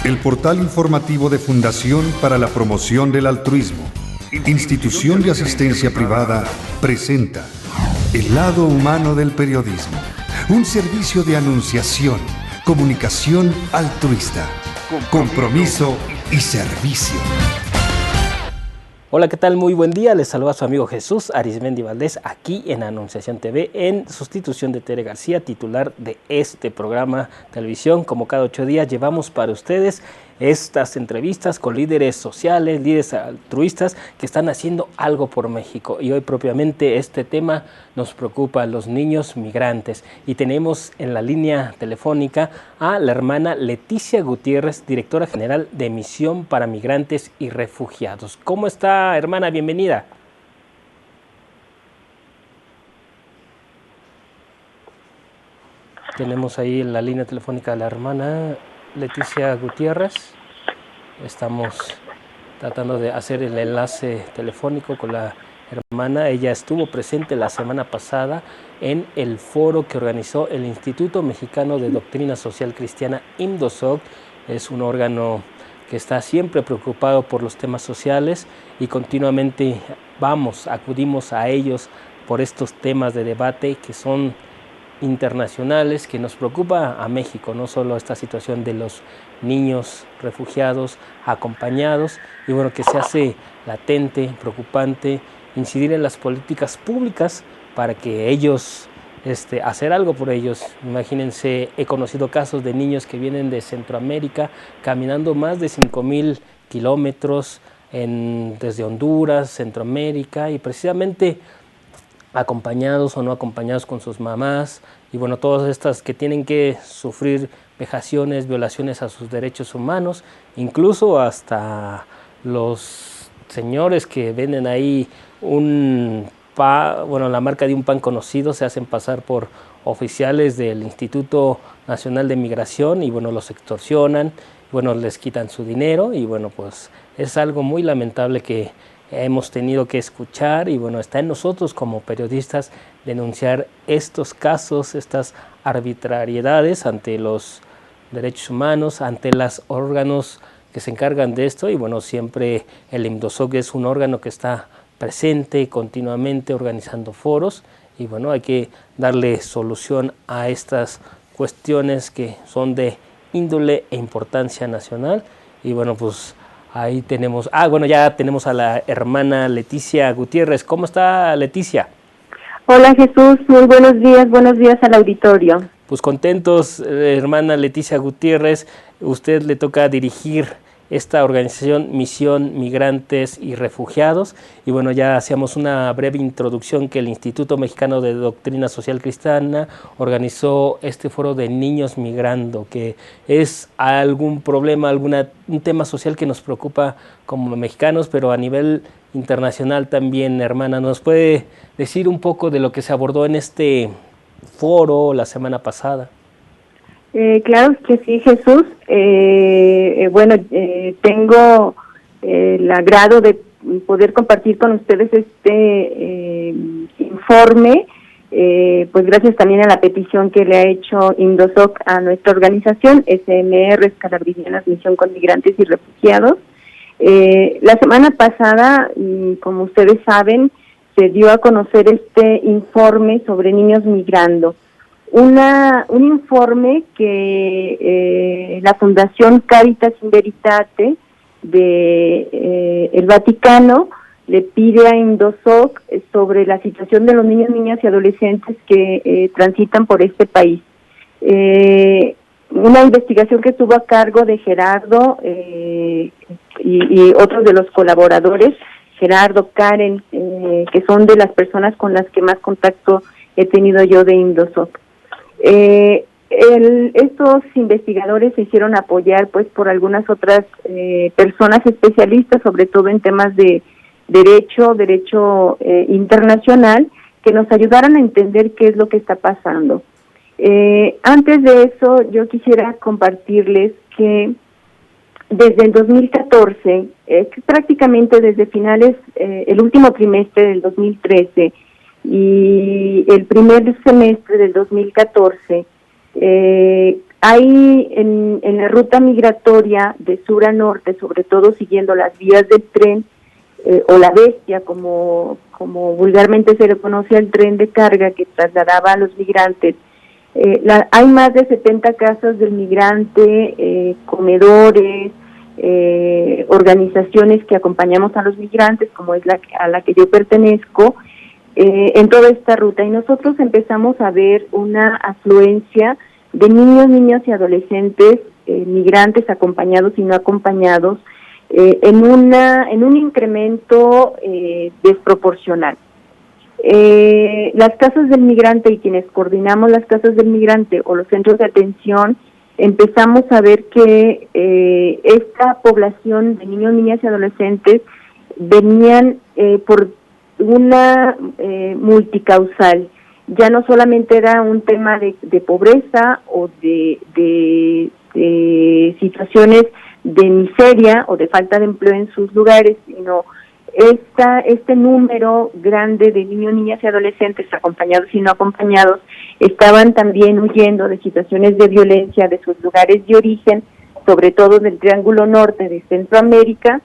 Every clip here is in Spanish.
El portal informativo de Fundación para la Promoción del Altruismo, institución de asistencia privada, presenta El lado humano del periodismo, un servicio de anunciación, comunicación altruista, compromiso y servicio. Hola, ¿qué tal? Muy buen día. Les saluda su amigo Jesús Arismendi Valdés aquí en Anunciación TV, en sustitución de Tere García, titular de este programa de televisión. Como cada 8 días llevamos para ustedes estas entrevistas con líderes sociales, líderes altruistas que están haciendo algo por México. Y hoy propiamente este tema nos preocupa a los niños migrantes. Y tenemos en la línea telefónica a la hermana Leticia Gutiérrez, directora general de Misión para Migrantes y Refugiados. ¿Cómo está, hermana? Bienvenida. Tenemos ahí en la línea telefónica a la hermana Leticia Gutiérrez. Estamos tratando de hacer el enlace telefónico con la hermana. Ella estuvo presente la semana pasada en el foro que organizó el Instituto Mexicano de Doctrina Social Cristiana, IMDOSOC. Es un órgano que está siempre preocupado por los temas sociales y continuamente acudimos a ellos por estos temas de debate que son internacionales, que nos preocupa a México, no solo esta situación de los niños refugiados acompañados, y bueno, que se hace latente, preocupante, incidir en las políticas públicas para que ellos, hacer algo por ellos. Imagínense, he conocido casos de niños que vienen de Centroamérica caminando más de 5,000 kilómetros desde Honduras, Centroamérica, y precisamente acompañados o no acompañados con sus mamás, y bueno, todas estas que tienen que sufrir vejaciones, violaciones a sus derechos humanos, incluso hasta los señores que venden ahí la marca de un pan conocido, se hacen pasar por oficiales del Instituto Nacional de Migración y bueno, los extorsionan, bueno, les quitan su dinero y bueno, pues es algo muy lamentable que hemos tenido que escuchar y bueno, está en nosotros como periodistas denunciar estos casos, estas arbitrariedades ante los derechos humanos, ante los órganos que se encargan de esto y bueno, siempre el IMDOSOC es un órgano que está presente continuamente organizando foros y bueno, hay que darle solución a estas cuestiones que son de índole e importancia nacional y bueno, pues ahí tenemos, ya tenemos a la hermana Leticia Gutiérrez. ¿Cómo está, Leticia? Hola, Jesús, muy buenos días al auditorio. Pues contentos, hermana Leticia Gutiérrez, usted le toca dirigir esta organización Misión Migrantes y Refugiados, y bueno, ya hacíamos una breve introducción que el Instituto Mexicano de Doctrina Social Cristiana organizó este foro de niños migrando, que es algún problema, un tema social que nos preocupa como mexicanos, pero a nivel internacional también, hermana. ¿Nos puede decir un poco de lo que se abordó en este foro la semana pasada? Claro que sí, Jesús. Tengo el agrado de poder compartir con ustedes este informe, pues gracias también a la petición que le ha hecho IMDOSOC a nuestra organización, SMR, Escalabrianas, Misión con Migrantes y Refugiados. La semana pasada, como ustedes saben, se dio a conocer este informe sobre niños migrando. Un informe que la Fundación Caritas in Veritate de el Vaticano le pide a IMDOSOC sobre la situación de los niños, niñas y adolescentes que transitan por este país. Una investigación que estuvo a cargo de Gerardo y otros de los colaboradores, Gerardo, Karen, que son de las personas con las que más contacto he tenido yo de IMDOSOC. Estos investigadores se hicieron apoyar pues por algunas otras personas especialistas, sobre todo en temas de derecho internacional, que nos ayudaran a entender qué es lo que está pasando. Antes de eso, yo quisiera compartirles que desde el 2014, prácticamente desde finales, el último trimestre del 2013, y el primer semestre del 2014, hay en la ruta migratoria de sur a norte, sobre todo siguiendo las vías del tren, o la bestia, como vulgarmente se le conoce al tren de carga que trasladaba a los migrantes, hay más de 70 casas del migrante, comedores, organizaciones que acompañamos a los migrantes, como es a la que yo pertenezco, en toda esta ruta. Y nosotros empezamos a ver una afluencia de niños, niñas y adolescentes, migrantes acompañados y no acompañados, en un incremento desproporcional. Las casas del migrante y quienes coordinamos las casas del migrante o los centros de atención, empezamos a ver que esta población de niños, niñas y adolescentes venían por una multicausal. Ya no solamente era un tema de pobreza o de situaciones de miseria o de falta de empleo en sus lugares, sino este número grande de niños, niñas y adolescentes, acompañados y no acompañados, estaban también huyendo de situaciones de violencia de sus lugares de origen, sobre todo del Triángulo Norte de Centroamérica,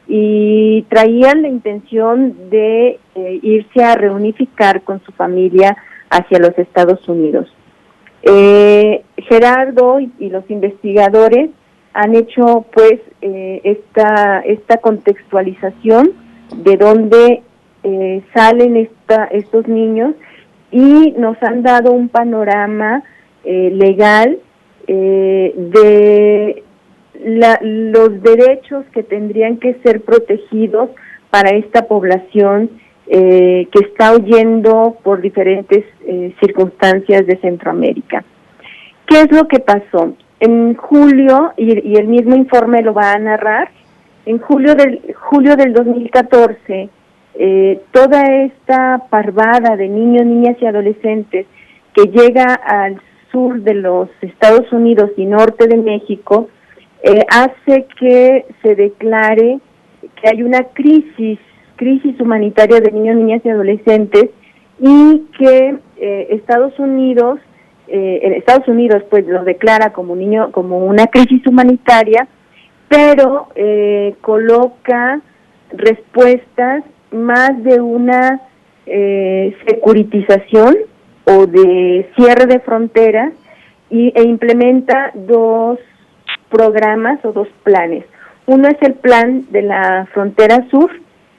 y traían la intención de irse a reunificar con su familia hacia los Estados Unidos. Gerardo y los investigadores han hecho pues esta contextualización de dónde salen estos niños, y nos han dado un panorama legal de los derechos que tendrían que ser protegidos para esta población que está huyendo por diferentes circunstancias de Centroamérica. ¿Qué es lo que pasó? En julio, y el mismo informe lo va a narrar, en julio del 2014, toda esta parvada de niños, niñas y adolescentes que llega al sur de los Estados Unidos y norte de México, hace que se declare que hay una crisis humanitaria de niños, niñas y adolescentes, y que Estados Unidos pues lo declara como una crisis humanitaria, pero coloca respuestas más de una securitización o de cierre de fronteras, e implementa dos programas o dos planes. Uno es el plan de la frontera sur,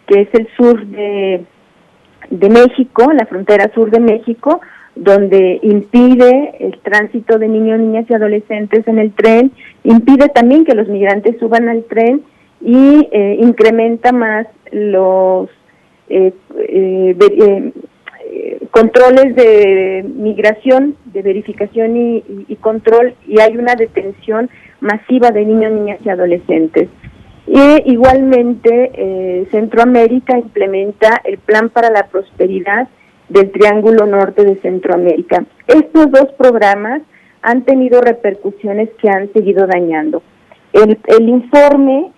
que es el sur de México, la frontera sur de México, donde impide el tránsito de niños, niñas y adolescentes en el tren, impide también que los migrantes suban al tren, y incrementa más los controles de migración, de verificación y control, y hay una detención masiva de niños, niñas y adolescentes. Y igualmente Centroamérica implementa el Plan para la Prosperidad del Triángulo Norte de Centroamérica. Estos dos programas han tenido repercusiones que han seguido dañando. En el informe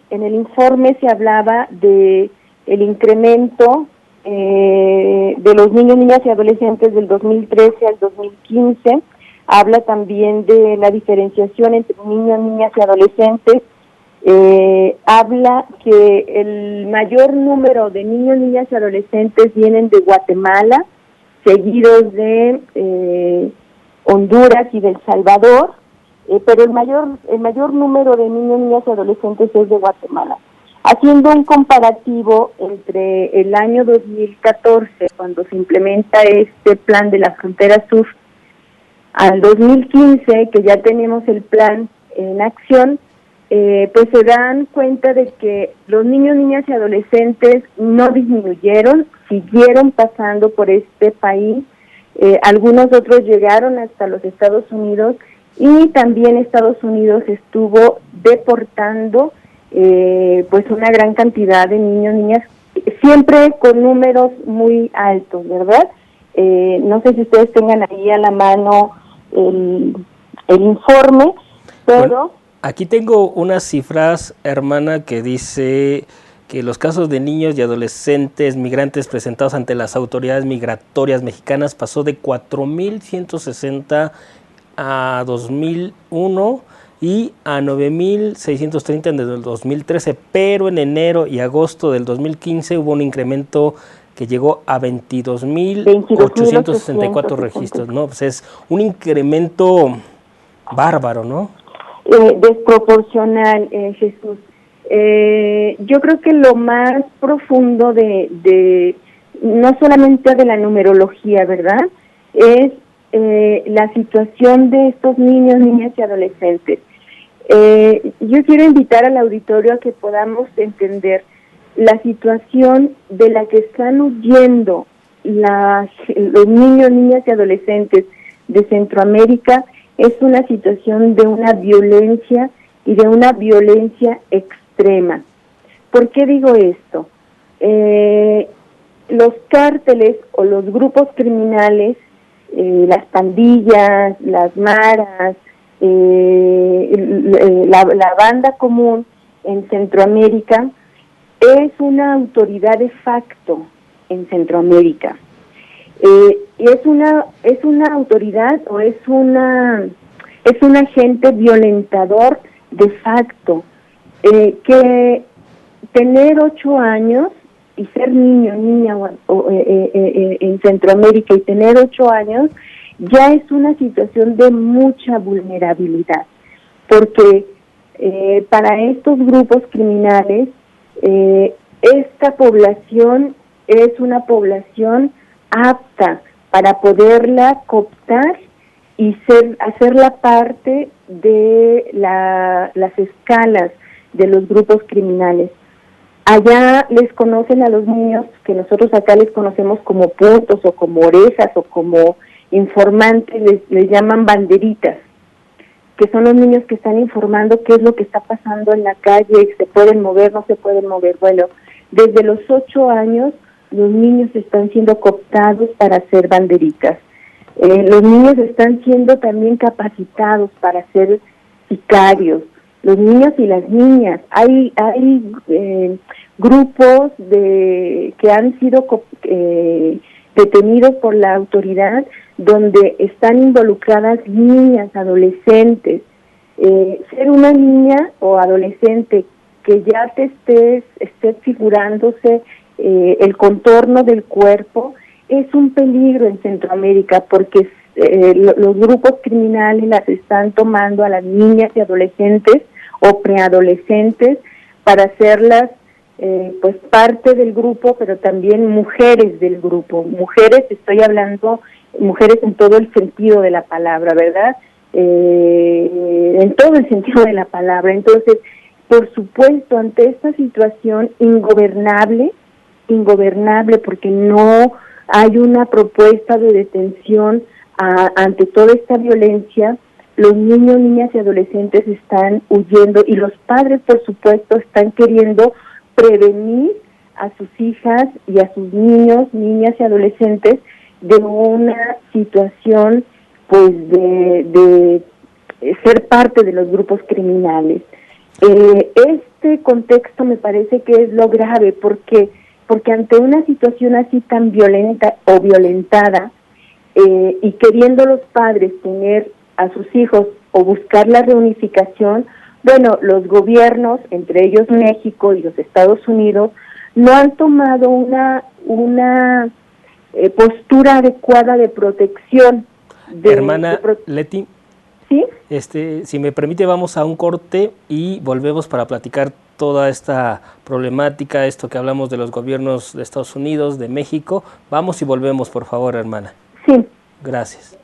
se hablaba de el incremento de los niños, niñas y adolescentes del 2013 al 2015. Habla también de la diferenciación entre niños, niñas y adolescentes. Habla que el mayor número de niños, niñas y adolescentes vienen de Guatemala, seguidos de Honduras y de El Salvador, pero el mayor número de niños, niñas y adolescentes es de Guatemala. Haciendo un comparativo entre el año 2014, cuando se implementa este plan de la frontera sur, al 2015, que ya tenemos el plan en acción, pues se dan cuenta de que los niños, niñas y adolescentes no disminuyeron, siguieron pasando por este país. Algunos otros llegaron hasta los Estados Unidos, y también Estados Unidos estuvo deportando pues una gran cantidad de niños, niñas, siempre con números muy altos, ¿verdad? No sé si ustedes tengan ahí a la mano el informe, pero... Bueno, aquí tengo unas cifras, hermana, que dice que los casos de niños y adolescentes migrantes presentados ante las autoridades migratorias mexicanas pasó de 4.160 a 2001 y a 9.630 en el 2013, pero en enero y agosto del 2015 hubo un incremento que llegó a 22.864 registros, ¿no? Pues es un incremento bárbaro, ¿no? Desproporcional, Jesús. Yo creo que lo más profundo de no solamente de la numerología, ¿verdad?, es la situación de estos niños, niñas y adolescentes. Yo quiero invitar al auditorio a que podamos entender la situación de la que están huyendo los niños, niñas y adolescentes de Centroamérica. Es una situación de una violencia y de una violencia extrema. ¿Por qué digo esto? Los cárteles o los grupos criminales, las pandillas, las maras, la banda común en Centroamérica es una autoridad de facto en Centroamérica. Es una autoridad o es un agente violentador de facto, que tener 8 años y ser niño, niña en Centroamérica y tener 8 años ya es una situación de mucha vulnerabilidad, porque para estos grupos criminales esta población es una población apta para poderla cooptar y hacerla parte de las escalas de los grupos criminales. Allá les conocen a los niños, que nosotros acá les conocemos como puntos o como orejas o como informantes, les llaman banderitas, que son los niños que están informando qué es lo que está pasando en la calle, se pueden mover, no se pueden mover. Bueno, desde los 8 años los niños están siendo cooptados para ser banderitas. Los niños están siendo también capacitados para ser sicarios. Los niños y las niñas. Hay grupos que han sido detenidos por la autoridad, donde están involucradas niñas, adolescentes. Ser una niña o adolescente que ya esté figurándose el contorno del cuerpo es un peligro en Centroamérica, porque los grupos criminales las están tomando a las niñas y adolescentes o preadolescentes para hacerlas pues parte del grupo, pero también mujeres del grupo. Mujeres, estoy hablando mujeres en todo el sentido de la palabra, ¿verdad? En todo el sentido de la palabra. Entonces, por supuesto, ante esta situación ingobernable, porque no hay una propuesta de detención ante toda esta violencia, los niños, niñas y adolescentes están huyendo, y los padres, por supuesto, están queriendo prevenir a sus hijas y a sus niños, niñas y adolescentes de una situación pues de ser parte de los grupos criminales. Este contexto me parece que es lo grave, porque ante una situación así tan violenta o violentada, y queriendo los padres tener a sus hijos o buscar la reunificación, bueno, los gobiernos, entre ellos México y los Estados Unidos, no han tomado una postura adecuada de protección. Hermana Leti, ¿sí? Si me permite, vamos a un corte y volvemos para platicar toda esta problemática, esto que hablamos de los gobiernos de Estados Unidos, de México. Vamos y volvemos, por favor, hermana. Sí. Gracias.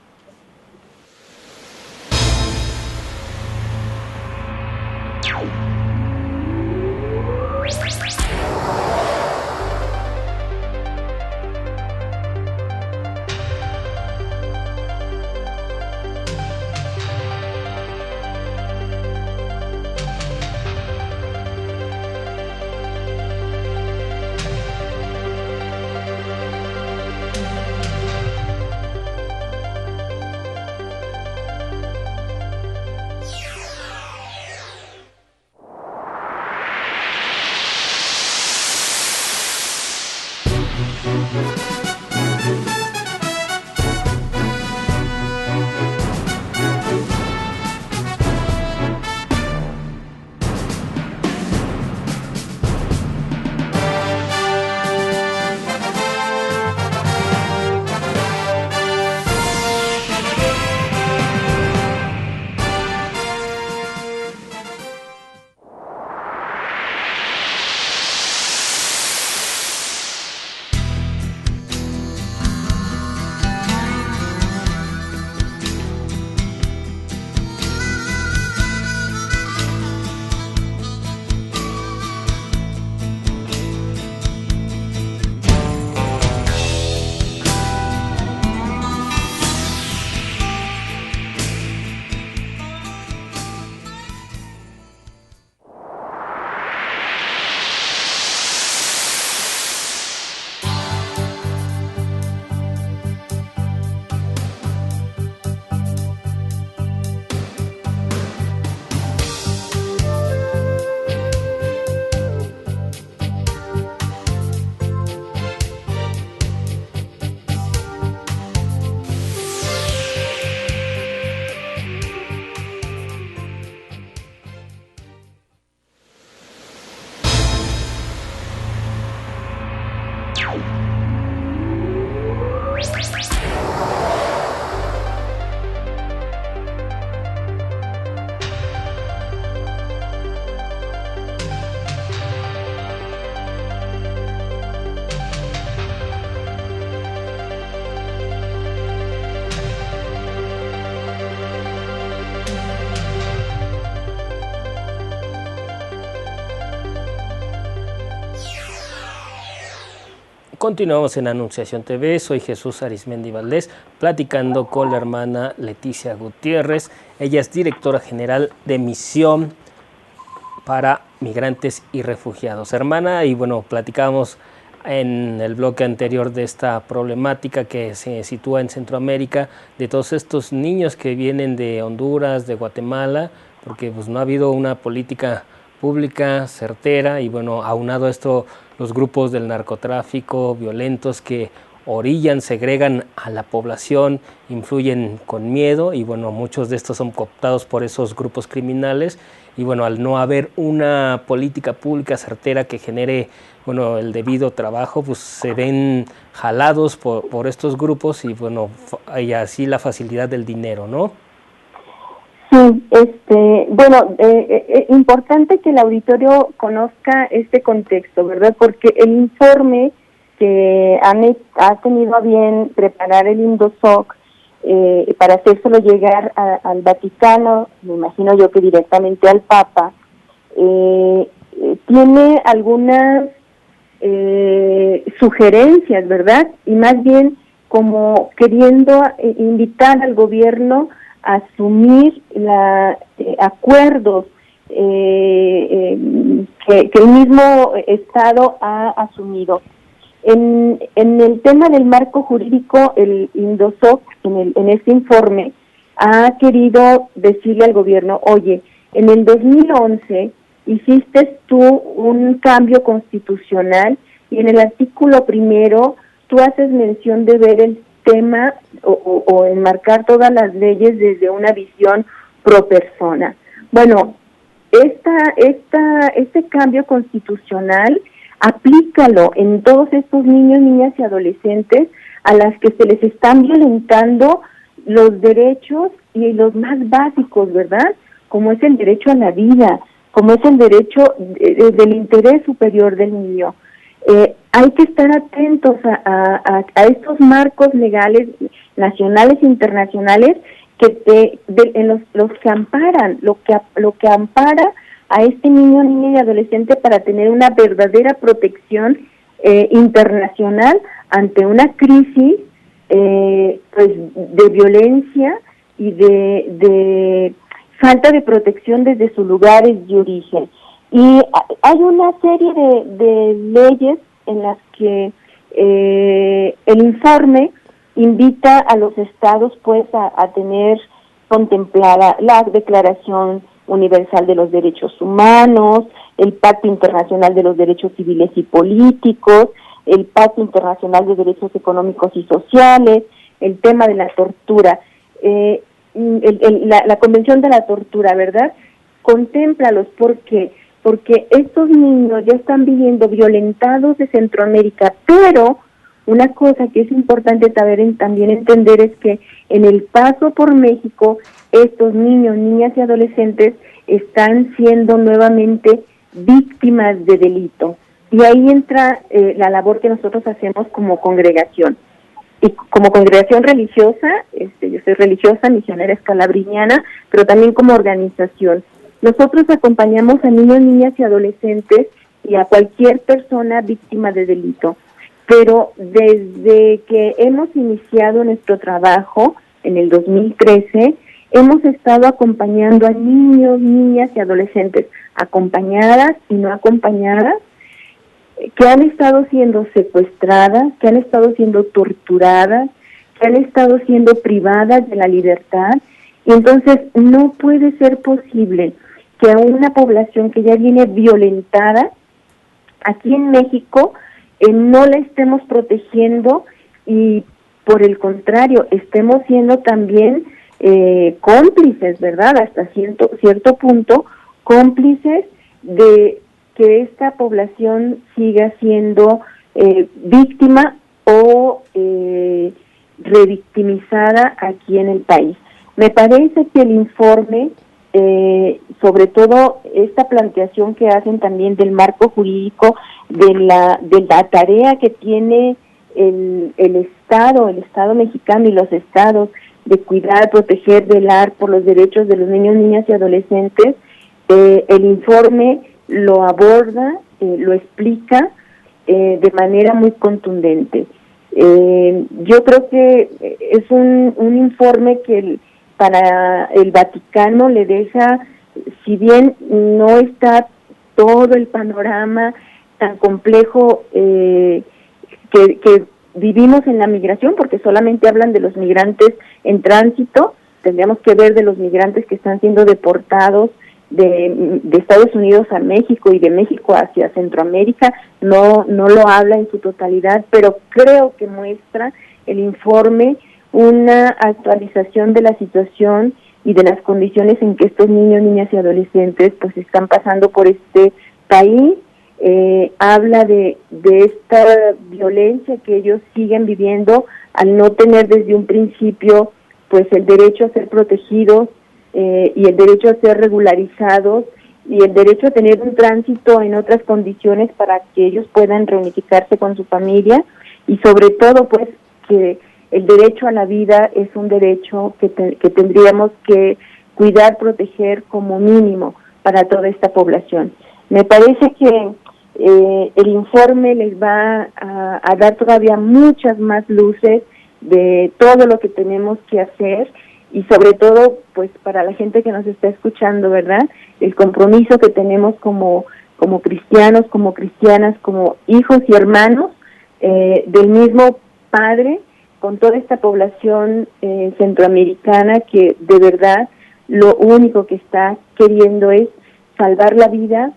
Continuamos en Anunciación TV, soy Jesús Arismendi Valdés, platicando con la hermana Leticia Gutiérrez. Ella es directora general de Misión para Migrantes y Refugiados. Hermana, y bueno, platicamos en el bloque anterior de esta problemática que se sitúa en Centroamérica, de todos estos niños que vienen de Honduras, de Guatemala, porque pues no ha habido una política pública certera, y bueno, aunado a esto, los grupos del narcotráfico violentos que orillan, segregan a la población, influyen con miedo, y bueno, muchos de estos son cooptados por esos grupos criminales, y bueno, al no haber una política pública certera que genere, bueno, el debido trabajo, pues se ven jalados por estos grupos, y bueno, y así la facilidad del dinero, ¿no? Sí, bueno, importante que el auditorio conozca este contexto, ¿verdad? Porque el informe que ha tenido a bien preparar el INDOSOC para hacérselo llegar al Vaticano, me imagino yo que directamente al Papa, tiene algunas sugerencias, ¿verdad? Y más bien como queriendo invitar al gobierno a asumir acuerdos que el mismo Estado ha asumido. En el tema del marco jurídico, el INDOSOC, en este informe, ha querido decirle al gobierno, oye, en el 2011 hiciste tú un cambio constitucional y en el artículo 1 tú haces mención de ver el tema o enmarcar todas las leyes desde una visión pro persona. Bueno, este cambio constitucional aplícalo en todos estos niños, niñas y adolescentes a las que se les están violentando los derechos y los más básicos, ¿verdad? Como es el derecho a la vida, como es el derecho del interés superior del niño. Hay que estar atentos a estos marcos legales nacionales e internacionales en los que amparan, lo que ampara a este niño, niña y adolescente para tener una verdadera protección internacional ante una crisis pues de violencia y de falta de protección desde sus lugares de origen. Y hay una serie de leyes en las que el informe invita a los estados pues a tener contemplada la Declaración Universal de los Derechos Humanos, el Pacto Internacional de los Derechos Civiles y Políticos, el Pacto Internacional de Derechos Económicos y Sociales, el tema de la tortura, la Convención de la Tortura, ¿verdad? Contémplalos porque estos niños ya están viviendo violentados de Centroamérica, pero una cosa que es importante saber también entender es que en el paso por México, estos niños, niñas y adolescentes están siendo nuevamente víctimas de delito. Y ahí entra la labor que nosotros hacemos como congregación. Y como congregación religiosa, yo soy religiosa, misionera escalabriniana, pero también como organización. Nosotros acompañamos a niños, niñas y adolescentes y a cualquier persona víctima de delito. Pero desde que hemos iniciado nuestro trabajo en el 2013, hemos estado acompañando a niños, niñas y adolescentes, acompañadas y no acompañadas, que han estado siendo secuestradas, que han estado siendo torturadas, que han estado siendo privadas de la libertad. Y entonces no puede ser posible que a una población que ya viene violentada, aquí en México, no la estemos protegiendo y por el contrario, estemos siendo también cómplices, ¿verdad? Hasta cierto punto, cómplices de que esta población siga siendo víctima o revictimizada aquí en el país. Me parece que el informe, sobre todo esta planteación que hacen también del marco jurídico, de la tarea que tiene el Estado mexicano y los estados de cuidar, proteger, velar por los derechos de los niños, niñas y adolescentes, el informe lo aborda, lo explica de manera muy contundente. Yo creo que es un informe que para el Vaticano le deja, si bien no está todo el panorama tan complejo que vivimos en la migración, porque solamente hablan de los migrantes en tránsito, tendríamos que ver de los migrantes que están siendo deportados de Estados Unidos a México y de México hacia Centroamérica. No lo habla en su totalidad, pero creo que muestra el informe una actualización de la situación y de las condiciones en que estos niños, niñas y adolescentes pues están pasando por este país. Habla de esta violencia que ellos siguen viviendo al no tener desde un principio pues el derecho a ser protegidos y el derecho a ser regularizados y el derecho a tener un tránsito en otras condiciones para que ellos puedan reunificarse con su familia, y sobre todo pues que el derecho a la vida es un derecho que tendríamos que cuidar, proteger como mínimo para toda esta población. Me parece que el informe les va a dar todavía muchas más luces de todo lo que tenemos que hacer, y sobre todo pues para la gente que nos está escuchando, ¿verdad? El compromiso que tenemos como cristianos, como cristianas, como hijos y hermanos del mismo Padre, con toda esta población centroamericana que de verdad lo único que está queriendo es salvar la vida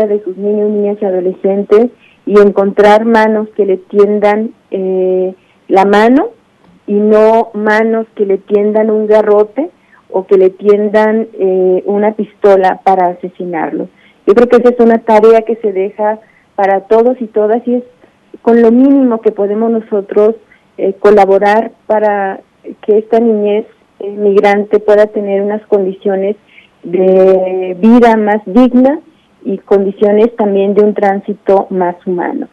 de sus niños, niñas y adolescentes, y encontrar manos que le tiendan la mano, y no manos que le tiendan un garrote o que le tiendan una pistola para asesinarlos. Yo creo que esa es una tarea que se deja para todos y todas, y es con lo mínimo que podemos nosotros colaborar para que esta niñez migrante pueda tener unas condiciones de vida más dignas y condiciones también de un tránsito más humano.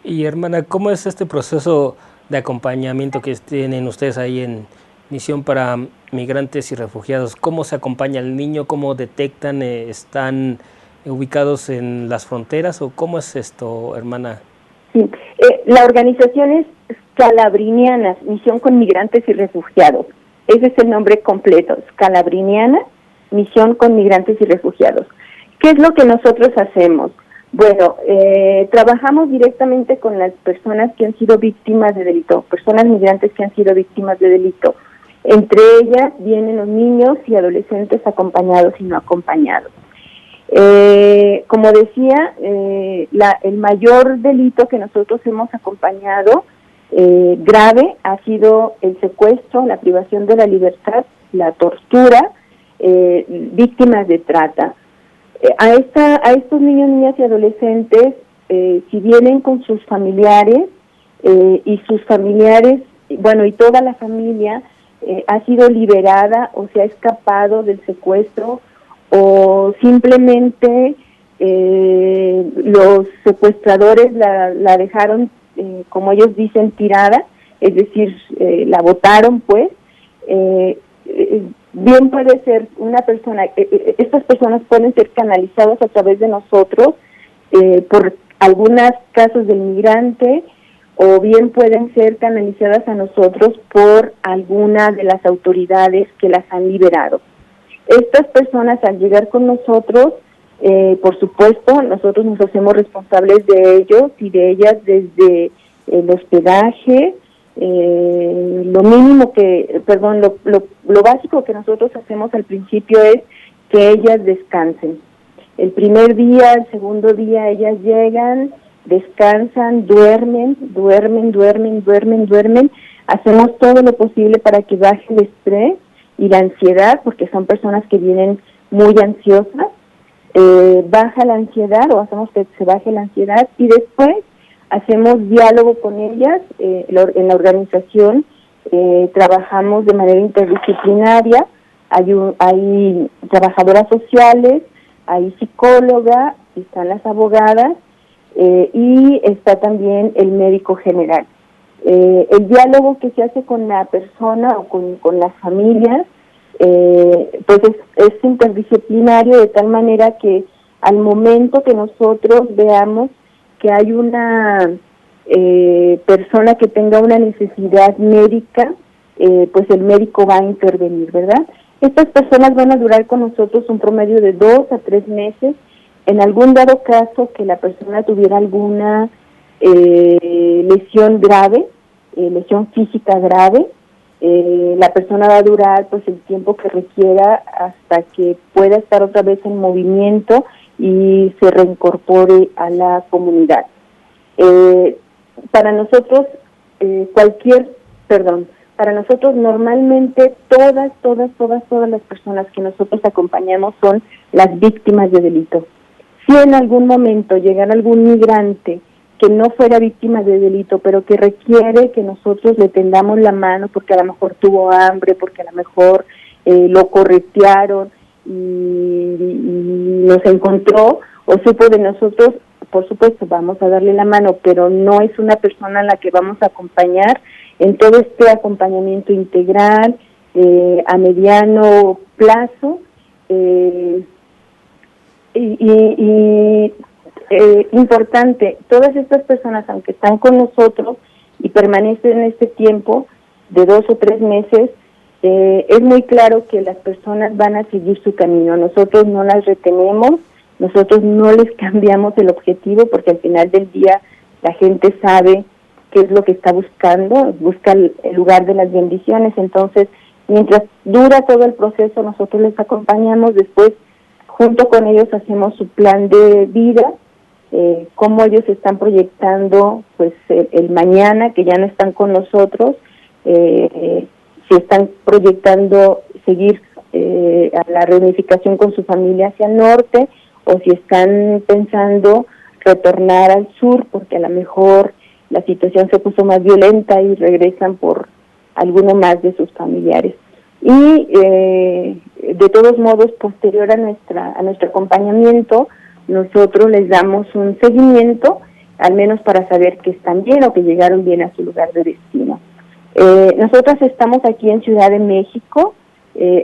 Y hermana, ¿cómo es este proceso de acompañamiento que tienen ustedes ahí en Misión para Migrantes y Refugiados? ¿Cómo se acompaña al niño? ¿Cómo detectan? ¿Están ubicados en las fronteras o cómo es esto, hermana? Sí, la organización es Scalabriniana, Misión con Migrantes y Refugiados. Ese es el nombre completo, Scalabriniana, Misión con Migrantes y Refugiados. ¿Qué es lo que nosotros hacemos? Bueno, trabajamos directamente con las personas que han sido víctimas de delito, personas migrantes que han sido víctimas de delito. Entre ellas vienen los niños y adolescentes acompañados y no acompañados. Como decía, el mayor delito que nosotros hemos acompañado grave ha sido el secuestro, la privación de la libertad, la tortura, víctimas de trata. A estos niños, niñas y adolescentes, si vienen con sus familiares y sus familiares, bueno, y toda la familia ha sido liberada o se ha escapado del secuestro, o simplemente los secuestradores la dejaron, como ellos dicen, tirada, es decir, la botaron pues, bien puede ser una persona, estas personas pueden ser canalizadas a través de nosotros por algunos casos del migrante, o bien pueden ser canalizadas a nosotros por alguna de las autoridades que las han liberado. Estas personas, al llegar con nosotros, por supuesto, nosotros nos hacemos responsables de ellos y de ellas desde el hospedaje. Lo básico que nosotros hacemos al principio es que ellas descansen. El primer día, el segundo día, ellas llegan, descansan, duermen. Hacemos todo lo posible para que baje el estrés y la ansiedad, porque son personas que vienen muy ansiosas. Baja la ansiedad, o hacemos que se baje la ansiedad, y después hacemos diálogo con ellas. En la organización trabajamos de manera interdisciplinaria. Hay trabajadoras sociales, hay psicóloga, están las abogadas y está también el médico general. El diálogo que se hace con la persona o con las familias pues es interdisciplinario, de tal manera que al momento que nosotros veamos que hay una persona que tenga una necesidad médica, pues el médico va a intervenir, ¿verdad? Estas personas van a durar con nosotros un promedio de 2 a 3 meses. En algún dado caso que la persona tuviera alguna lesión grave, lesión física grave, la persona va a durar pues el tiempo que requiera hasta que pueda estar otra vez en movimiento y se reincorpore a la comunidad. Para nosotros para nosotros normalmente todas las personas que nosotros acompañamos son las víctimas de delito. Si en algún momento llegara algún migrante que no fuera víctima de delito, pero que requiere que nosotros le tendamos la mano porque a lo mejor tuvo hambre, porque a lo mejor lo corretearon y nos encontró o supo de nosotros, por supuesto vamos a darle la mano, pero no es una persona a la que vamos a acompañar en todo este acompañamiento integral a mediano plazo importante, todas estas personas, aunque están con nosotros y permanecen en este tiempo de 2 o 3 meses, es muy claro que las personas van a seguir su camino. Nosotros no las retenemos, nosotros no les cambiamos el objetivo, porque al final del día la gente sabe qué es lo que está buscando, busca el lugar de las bendiciones. Entonces, mientras dura todo el proceso, nosotros les acompañamos. Después, junto con ellos, hacemos su plan de vida, cómo ellos están proyectando pues el mañana, que ya no están con nosotros, si están proyectando seguir a la reunificación con su familia hacia el norte, o si están pensando retornar al sur, porque a lo mejor la situación se puso más violenta y regresan por alguno más de sus familiares. Y de todos modos, posterior a nuestro acompañamiento, nosotros les damos un seguimiento, al menos para saber que están bien o que llegaron bien a su lugar de destino. Nosotros estamos aquí en Ciudad de México,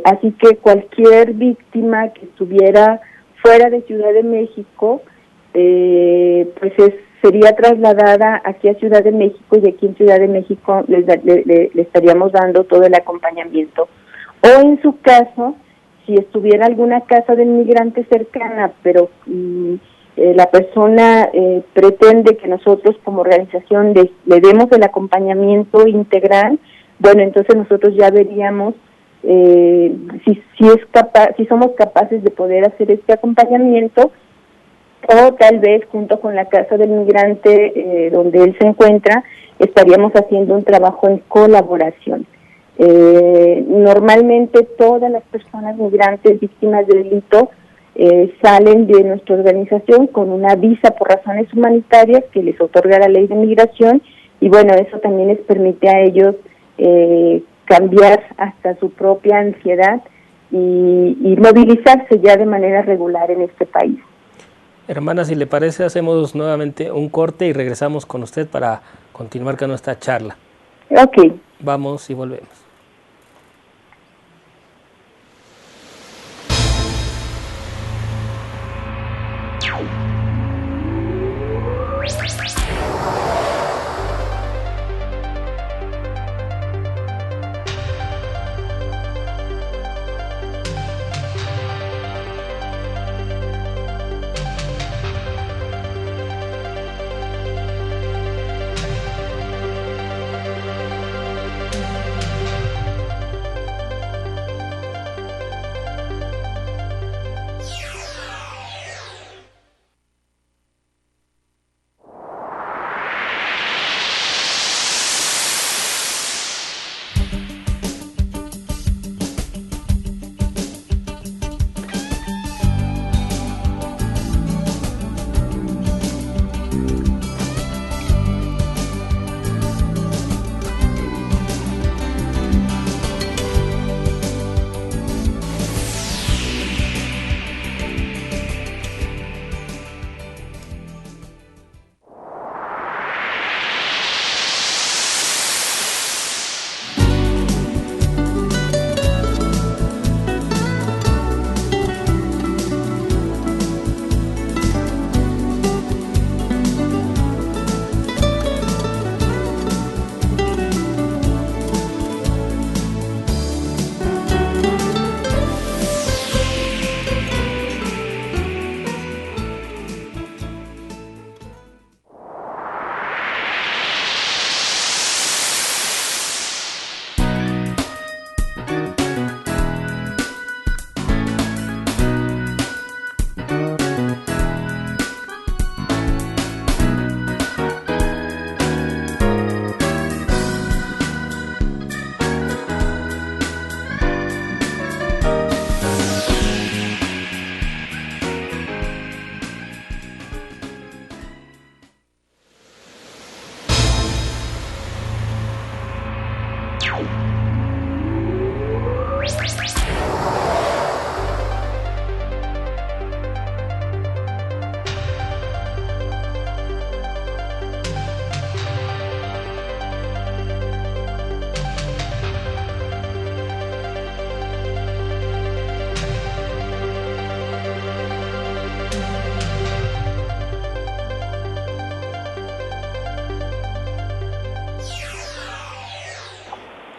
así que cualquier víctima que estuviera fuera de Ciudad de México, pues sería trasladada aquí a Ciudad de México, y aquí en Ciudad de México le estaríamos dando todo el acompañamiento. O en su caso, si estuviera alguna casa del migrante cercana, pero la persona pretende que nosotros como organización le demos el acompañamiento integral, bueno, entonces nosotros ya veríamos si somos capaces de poder hacer este acompañamiento, o tal vez junto con la casa del migrante donde él se encuentra, estaríamos haciendo un trabajo en colaboración. Normalmente todas las personas migrantes víctimas de delito salen de nuestra organización con una visa por razones humanitarias que les otorga la ley de migración, y bueno, eso también les permite a ellos cambiar hasta su propia ansiedad y movilizarse ya de manera regular en este país. Hermana, si le parece, hacemos nuevamente un corte y regresamos con usted para continuar con nuestra charla. Ok. Vamos y volvemos.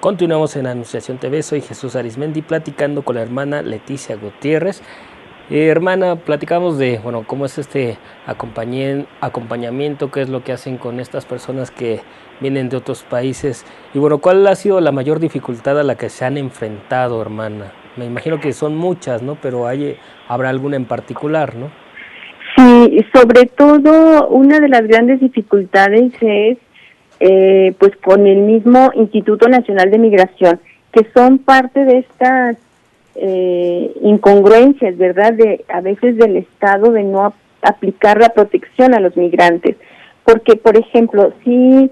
Continuamos en Anunciación TV, soy Jesús Arismendi platicando con la hermana Leticia Gutiérrez. Hermana, platicamos de, cómo es este acompañamiento, qué es lo que hacen con estas personas que vienen de otros países. Y ¿cuál ha sido la mayor dificultad a la que se han enfrentado, hermana? Me imagino que son muchas, ¿no? Pero habrá alguna en particular, ¿no? Sí, sobre todo una de las grandes dificultades es pues con el mismo Instituto Nacional de Migración, que son parte de estas incongruencias, ¿verdad? A veces del Estado de no aplicar la protección a los migrantes. Porque, por ejemplo, si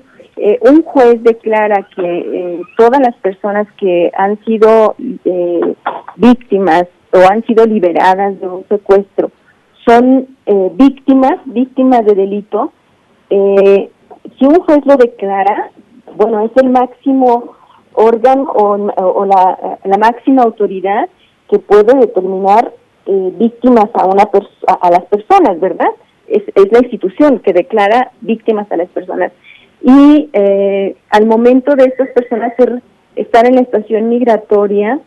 un juez declara que todas las personas que han sido víctimas o han sido liberadas de un secuestro son víctimas de delito, si un juez lo declara, es el máximo órgano o la máxima autoridad que puede determinar víctimas a las personas, ¿verdad? Es la institución que declara víctimas a las personas. Y al momento de estas personas estar en la estación migratoria,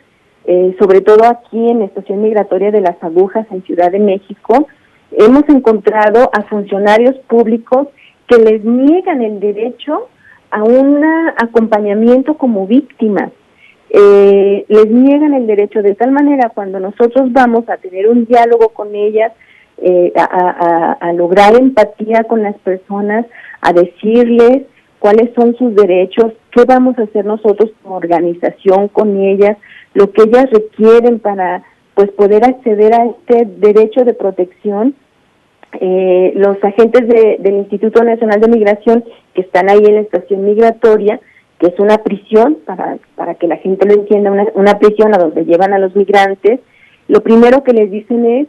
sobre todo aquí en la estación migratoria de Las Agujas en Ciudad de México, hemos encontrado a funcionarios públicos que les niegan el derecho a un acompañamiento como víctimas. Les niegan el derecho de tal manera cuando nosotros vamos a tener un diálogo con ellas, a lograr empatía con las personas, a decirles cuáles son sus derechos, qué vamos a hacer nosotros como organización con ellas, lo que ellas requieren para poder acceder a este derecho de protección. Los agentes del Instituto Nacional de Migración que están ahí en la estación migratoria, que es una prisión, para que la gente lo entienda, una prisión a donde llevan a los migrantes, lo primero que les dicen es,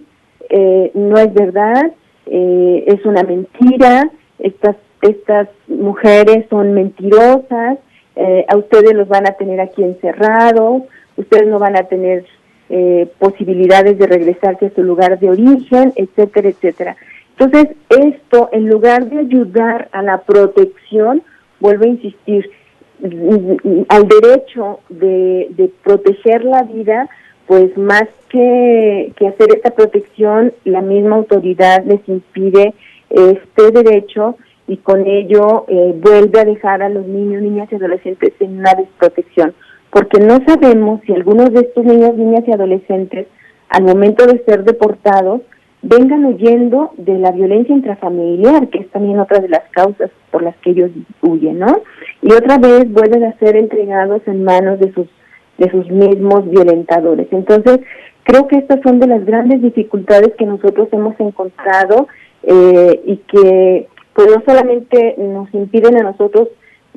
no es verdad, es una mentira, estas mujeres son mentirosas, a ustedes los van a tener aquí encerrados, ustedes no van a tener posibilidades de regresarse a su lugar de origen, etcétera, etcétera. Entonces, esto, en lugar de ayudar a la protección, vuelvo a insistir, al derecho de proteger la vida, pues más que hacer esta protección, la misma autoridad les impide este derecho y con ello vuelve a dejar a los niños, niñas y adolescentes en una desprotección. Porque no sabemos si algunos de estos niños, niñas y adolescentes, al momento de ser deportados, vengan huyendo de la violencia intrafamiliar, que es también otra de las causas por las que ellos huyen, ¿no? Y otra vez vuelven a ser entregados en manos de sus mismos violentadores. Entonces, creo que estas son de las grandes dificultades que nosotros hemos encontrado y que pues no solamente nos impiden a nosotros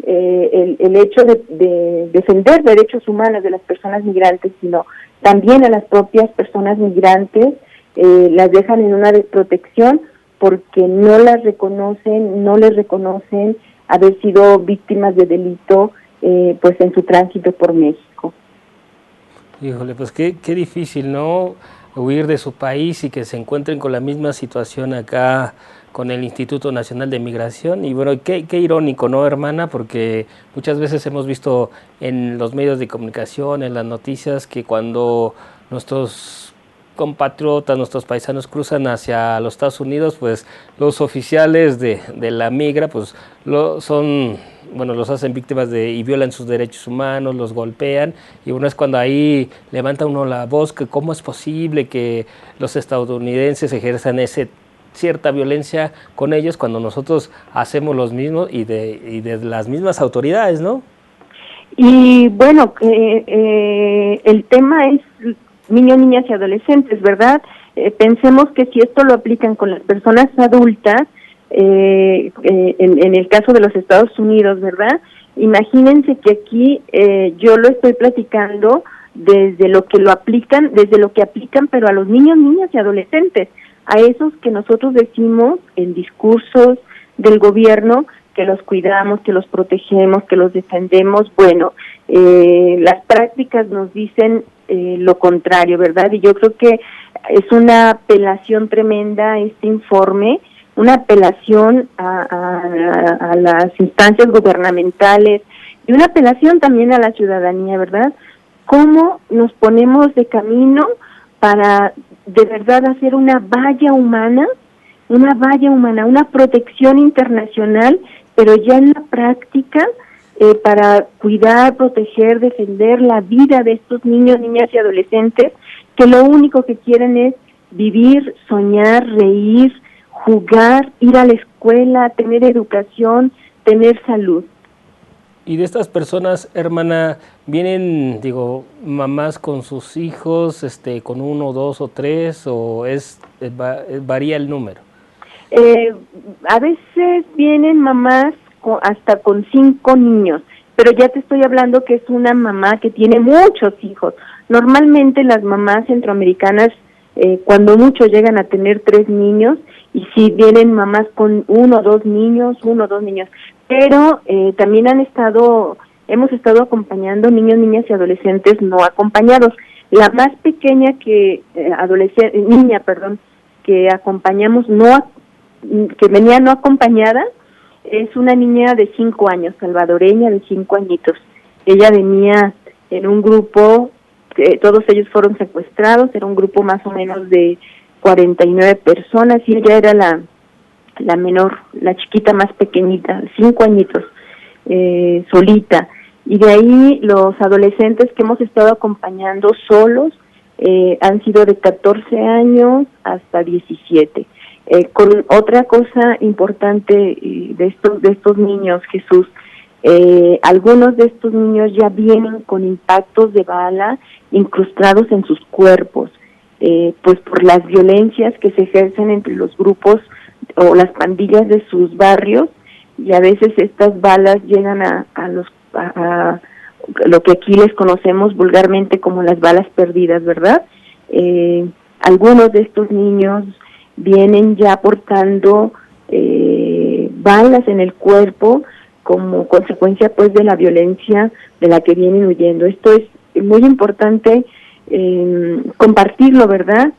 el hecho de defender derechos humanos de las personas migrantes, sino también a las propias personas migrantes las dejan en una desprotección porque no les reconocen haber sido víctimas de delito pues en su tránsito por México. Híjole, pues qué difícil, ¿no? Huir de su país y que se encuentren con la misma situación acá con el Instituto Nacional de Migración. Y qué irónico, ¿no, hermana? Porque muchas veces hemos visto en los medios de comunicación, en las noticias, que cuando nuestros compatriotas, nuestros paisanos cruzan hacia los Estados Unidos, pues los oficiales de la migra, pues los hacen víctimas y violan sus derechos humanos, los golpean, y es cuando ahí levanta uno la voz, que cómo es posible que los estadounidenses ejerzan cierta violencia con ellos cuando nosotros hacemos los mismos y de las mismas autoridades, ¿no? Y el tema es niños, niñas y adolescentes, ¿verdad? Pensemos que si esto lo aplican con las personas adultas, en el caso de los Estados Unidos, ¿verdad? Imagínense que aquí yo lo estoy platicando desde lo que aplican, pero a los niños, niñas y adolescentes, a esos que nosotros decimos en discursos del gobierno que los cuidamos, que los protegemos, que los defendemos. Las prácticas nos dicen lo contrario, ¿verdad? Y yo creo que es una apelación tremenda este informe, una apelación a las instancias gubernamentales y una apelación también a la ciudadanía, ¿verdad? ¿Cómo nos ponemos de camino para de verdad hacer una valla humana, una protección internacional, pero ya en la práctica, para cuidar, proteger, defender la vida de estos niños, niñas y adolescentes, que lo único que quieren es vivir, soñar, reír, jugar, ir a la escuela, tener educación, tener salud. Y de estas personas, hermana, vienen, digo, mamás con sus hijos, con 1, 2 o 3, o varía el número. A veces vienen mamás hasta con 5 niños, pero ya te estoy hablando que es una mamá que tiene muchos hijos. Normalmente las mamás centroamericanas, cuando mucho llegan a tener 3 niños, y si vienen mamás con 1 o 2 niños, pero también hemos estado acompañando niños, niñas y adolescentes no acompañados. La más pequeña niña, que acompañamos que venía no acompañada, es una niña de 5 años, salvadoreña de 5 añitos. Ella venía en un grupo, todos ellos fueron secuestrados, era un grupo más o menos de 49 personas, y ella era la menor, la chiquita más pequeñita, 5 añitos, solita. Y de ahí los adolescentes que hemos estado acompañando solos han sido de 14 años hasta 17. Con otra cosa importante de estos niños, Jesús, algunos de estos niños ya vienen con impactos de bala incrustados en sus cuerpos, pues por las violencias que se ejercen entre los grupos o las pandillas de sus barrios, y a veces estas balas llegan a lo que aquí les conocemos vulgarmente como las balas perdidas, ¿verdad? Algunos de estos niños vienen ya portando balas en el cuerpo como consecuencia pues de la violencia de la que vienen huyendo. Esto es muy importante compartirlo, ¿verdad?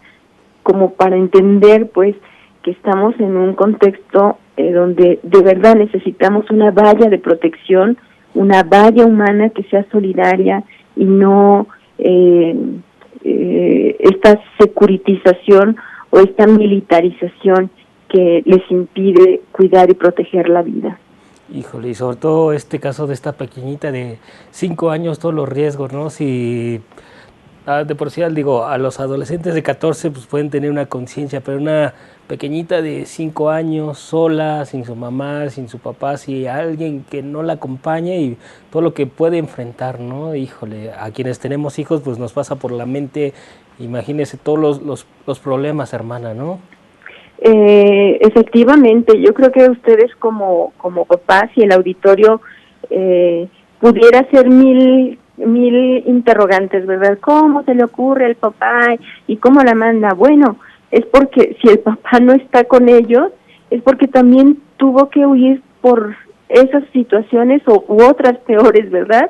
Como para entender pues que estamos en un contexto donde de verdad necesitamos una valla de protección, una valla humana que sea solidaria y no esta securitización o esta militarización que les impide cuidar y proteger la vida. Híjole, y sobre todo este caso de esta pequeñita de 5 años, todos los riesgos, ¿no? Si de por sí, digo, a los adolescentes de 14 pues pueden tener una conciencia, pero una pequeñita de 5 años, sola, sin su mamá, sin su papá, si alguien que no la acompañe y todo lo que puede enfrentar, ¿no? Híjole, a quienes tenemos hijos pues nos pasa por la mente, imagínese todos los problemas, hermana, ¿no? Efectivamente, yo creo que ustedes como papás y el auditorio pudiera hacer mil interrogantes, ¿verdad? ¿Cómo se le ocurre al papá y cómo la manda? Bueno, es porque si el papá no está con ellos, es porque también tuvo que huir por esas situaciones u otras peores, ¿verdad?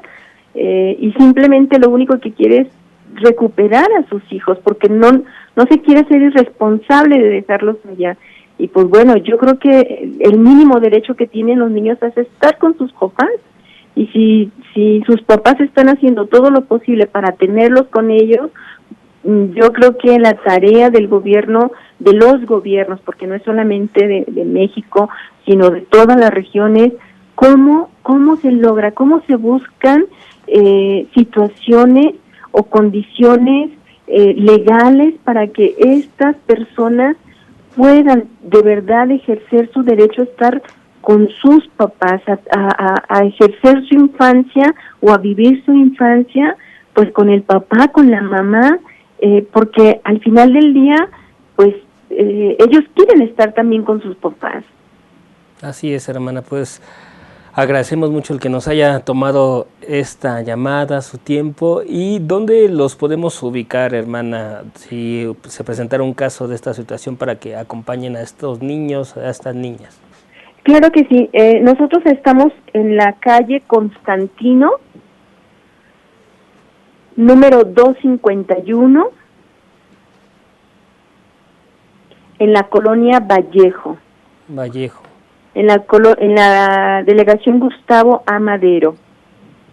Y simplemente lo único que quiere es recuperar a sus hijos, porque no se quiere ser irresponsable de dejarlos allá. Y pues bueno, yo creo que el mínimo derecho que tienen los niños es estar con sus papás, y si sus papás están haciendo todo lo posible para tenerlos con ellos, yo creo que la tarea del gobierno, de los gobiernos, porque no es solamente de México, sino de todas las regiones, cómo se logra, cómo se buscan situaciones o condiciones legales para que estas personas puedan de verdad ejercer su derecho a estar con sus papás, a ejercer su infancia o a vivir su infancia pues con el papá, con la mamá, porque al final del día pues ellos quieren estar también con sus papás. Así es, hermana, pues agradecemos mucho el que nos haya tomado esta llamada, su tiempo. ¿Y dónde los podemos ubicar, hermana, si se presentara un caso de esta situación para que acompañen a estos niños, a estas niñas? Claro que sí. Nosotros estamos en la calle Constantino, número 251, en la colonia Vallejo. En la delegación Gustavo A. Madero.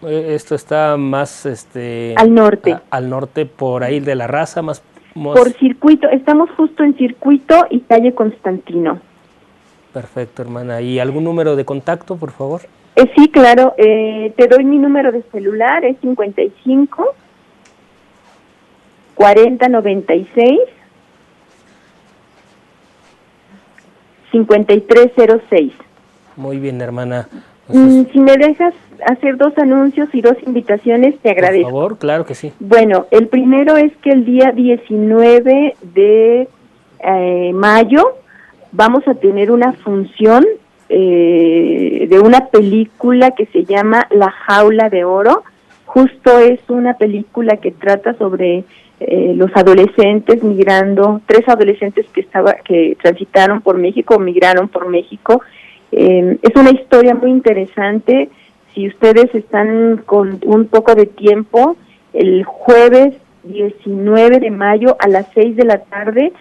Esto está más al norte. Al norte, por ahí de la Raza, más por Circuito, estamos justo en Circuito y calle Constantino. Perfecto, hermana. ¿Y algún número de contacto, por favor? Sí, claro, te doy mi número de celular, es 55 40 96 5306. Muy bien, hermana. Si me dejas hacer 2 anuncios y 2 invitaciones, te agradezco. Por favor, claro que sí. Bueno, el primero es que el día 19 de mayo vamos a tener una función de una película que se llama La Jaula de Oro. Justo es una película que trata sobre los adolescentes migrando, 3 adolescentes que transitaron por México, migraron por México. Es una historia muy interesante. Si ustedes están con un poco de tiempo, el jueves 19 de mayo a las 6 de la tarde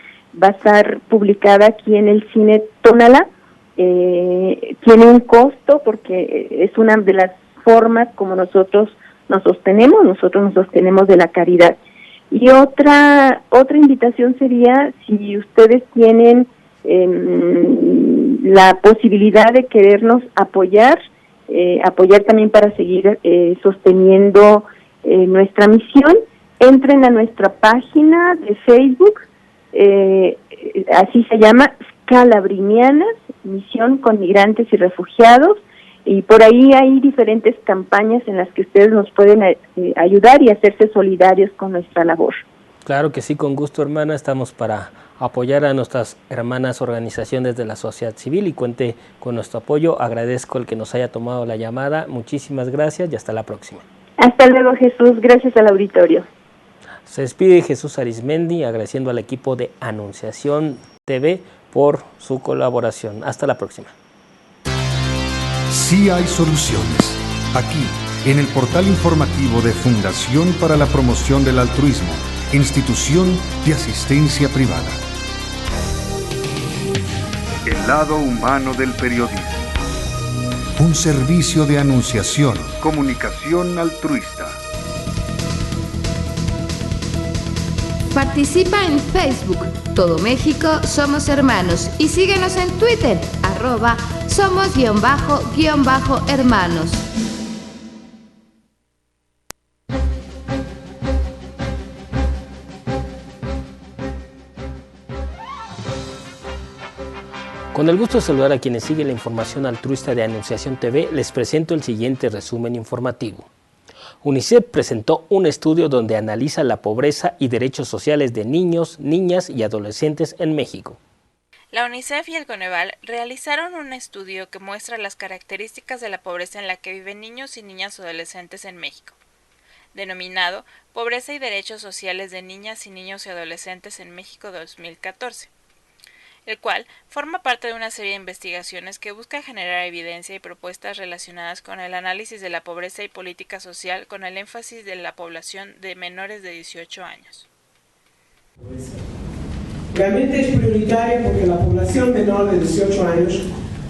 va a estar publicada aquí en el Cine Tónala. Tiene un costo porque es una de las formas como nosotros nos sostenemos de la caridad. Y otra invitación sería, si ustedes tienen la posibilidad de querernos apoyar también para seguir sosteniendo nuestra misión, entren a nuestra página de Facebook, así se llama, Scalabrinianas, Misión con Migrantes y Refugiados, y por ahí hay diferentes campañas en las que ustedes nos pueden ayudar y hacerse solidarios con nuestra labor. Claro que sí, con gusto, hermana, estamos para apoyar a nuestras hermanas organizaciones de la sociedad civil y cuente con nuestro apoyo. Agradezco el que nos haya tomado la llamada, muchísimas gracias y hasta la próxima. Hasta luego, Jesús, gracias al auditorio. Se despide Jesús Arizmendi agradeciendo al equipo de Anunciación TV por su colaboración. Hasta la próxima. Sí hay soluciones. Aquí, en el portal informativo de Fundación para la Promoción del Altruismo, Institución de Asistencia Privada. El lado humano del periodismo. Un servicio de anunciación, comunicación altruista. Participa en Facebook, Todo México Somos Hermanos, y síguenos en Twitter, @somos_hermanos. Con el gusto de saludar a quienes siguen la información altruista de Anunciación TV, les presento el siguiente resumen informativo. UNICEF presentó un estudio donde analiza la pobreza y derechos sociales de niños, niñas y adolescentes en México. La UNICEF y el Coneval realizaron un estudio que muestra las características de la pobreza en la que viven niños y niñas adolescentes en México, denominado Pobreza y Derechos Sociales de Niñas y Niños y Adolescentes en México 2014. El cual forma parte de una serie de investigaciones que busca generar evidencia y propuestas relacionadas con el análisis de la pobreza y política social con el énfasis de la población de menores de 18 años. Realmente es prioritario porque la población menor de 18 años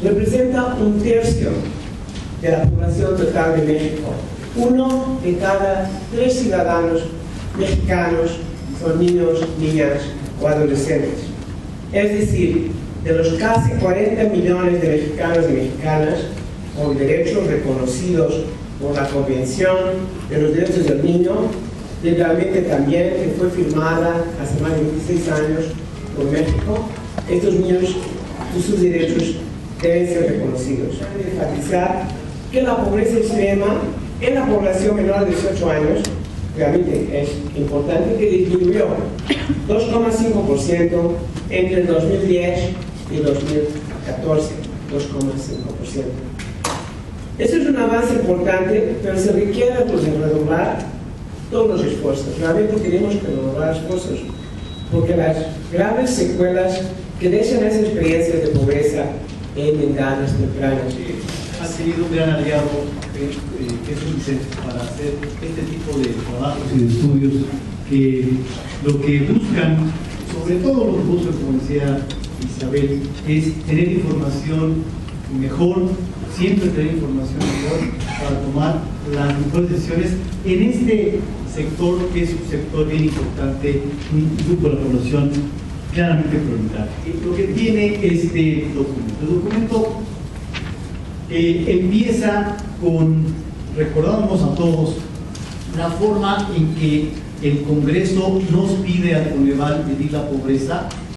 representa 1/3 de la población total de México. 1 de cada 3 ciudadanos mexicanos son niños, niñas o adolescentes. Es decir, de los casi 40 millones de mexicanos y mexicanas con derechos reconocidos por la Convención de los Derechos del Niño, legalmente también, que fue firmada hace más de 26 años por México, estos niños y sus derechos deben ser reconocidos. Hay que enfatizar que la pobreza extrema en la población menor de 18 años realmente es importante, que disminuyó 2,5% entre el 2010 y el 2014, 2,5%. Eso es un avance importante, pero se requiere de redoblar todos los esfuerzos. Realmente tenemos que redoblar esfuerzos, porque las graves secuelas que dejan esas experiencias de pobreza en edades tempranas. Ha tenido un gran aliado que es UNICEF para hacer este tipo de trabajos y de estudios que lo que buscan, sobre todo lo que buscan, como decía Isabel, es tener información mejor, siempre tener información mejor para tomar las mejores decisiones en este sector, que es un sector bien importante, un grupo de la población claramente prioritario. Lo que tiene este documento. El documento empieza con, recordándonos a todos, la forma en que el Congreso nos pide al Coneval medir la pobreza